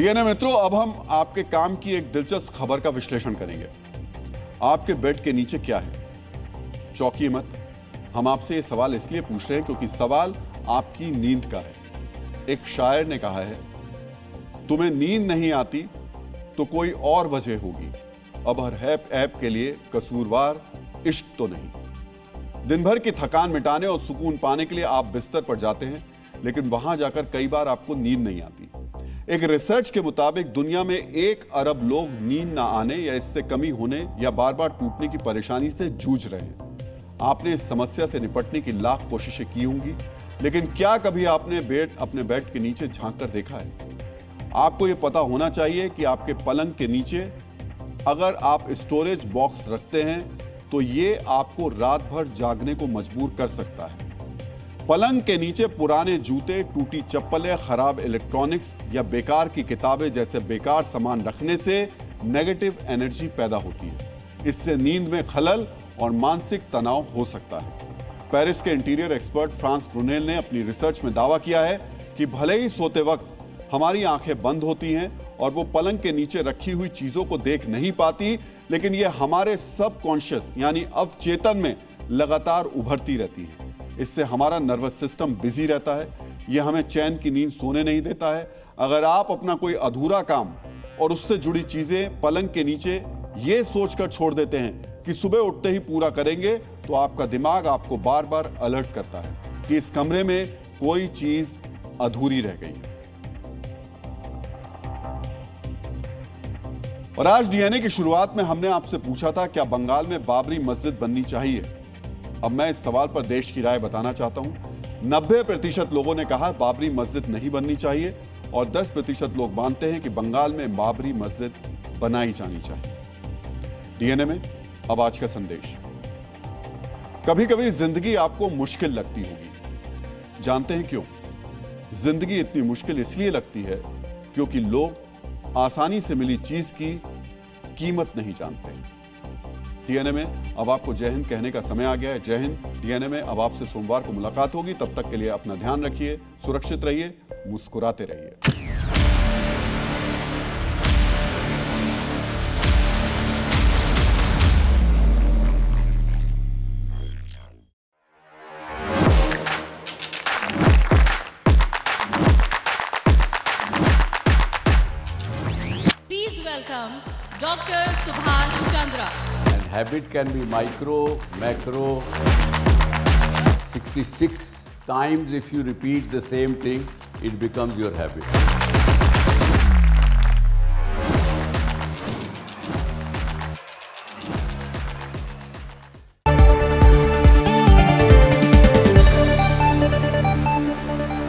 DNA मित्रों, अब हम आपके काम की एक दिलचस्प खबर का विश्लेषण करेंगे। आपके बेड के नीचे क्या है? चौंकिए मत। हम आपसे ये सवाल इसलिए पूछ रहे हैं क्योंकि सवाल आपकी नींद का है। एक शायर ने कहा है, तुम्हें नींद नहीं आती तो कोई और वजह होगी। अब हर ऐप के लिए कसूरवार इश्क तो नहीं। दिन भर की थकान मिटाने और सुकून पाने के लिए आप बिस्तर पर जाते हैं, लेकिन वहां जाकर कई बार आपको नींद नहीं आती। एक रिसर्च के मुताबिक दुनिया में 1 अरब लोग नींद ना आने या इससे कमी होने या बार बार टूटने की परेशानी से जूझ रहे हैं। आपने इस समस्या से निपटने की लाख कोशिशें की होंगी, लेकिन क्या कभी आपने अपने बेड के नीचे झांक कर देखा है? आपको यह पता होना चाहिए कि आपके पलंग के नीचे अगर आप स्टोरेज बॉक्स रखते हैं तो ये आपको रात भर जागने को मजबूर कर सकता है। पलंग के नीचे पुराने जूते, टूटी चप्पलें, खराब इलेक्ट्रॉनिक्स या बेकार की किताबें जैसे बेकार सामान रखने से नेगेटिव एनर्जी पैदा होती है। इससे नींद में खलल और मानसिक तनाव हो सकता है। पेरिस के इंटीरियर एक्सपर्ट फ्रांस ब्रूनेल ने अपनी रिसर्च में दावा किया है कि भले ही सोते वक्त हमारी आंखें बंद होती हैं और वो पलंग के नीचे रखी हुई चीजों को देख नहीं पाती, लेकिन ये हमारे सबकॉन्शियस यानी अवचेतन में लगातार उभरती रहती है। इससे हमारा नर्वस सिस्टम बिजी रहता है। यह हमें चैन की नींद सोने नहीं देता है। अगर आप अपना कोई अधूरा काम और उससे जुड़ी चीजें पलंग के नीचे ये सोचकर छोड़ देते हैं कि सुबह उठते ही पूरा करेंगे, तो आपका दिमाग आपको बार बार अलर्ट करता है कि इस कमरे में कोई चीज अधूरी रह गई है। और आज डीएनए की शुरुआत में हमने आपसे पूछा था, क्या बंगाल में बाबरी मस्जिद बननी चाहिए? अब मैं इस सवाल पर देश की राय बताना चाहता हूं। 90% लोगों ने कहा बाबरी मस्जिद नहीं बननी चाहिए और 10% लोग मानते हैं कि बंगाल में बाबरी मस्जिद बनाई जानी चाहिए। डीएनए में अब आज का संदेश। कभी कभी जिंदगी आपको मुश्किल लगती होगी। जानते हैं क्यों? जिंदगी इतनी मुश्किल इसलिए लगती है क्योंकि लोग आसानी से मिली चीज की कीमत नहीं जानते। डीएनए में अब आपको जय हिंद कहने का समय आ गया है। जय हिंद। डीएनए में अब आपसे सोमवार को मुलाकात होगी। तब तक के लिए अपना ध्यान रखिए, सुरक्षित रहिए, मुस्कुराते रहिए। Please welcome Dr. Subhash Chandra. And habit can be micro, macro, 66 times if you repeat the same thing, it becomes your habit.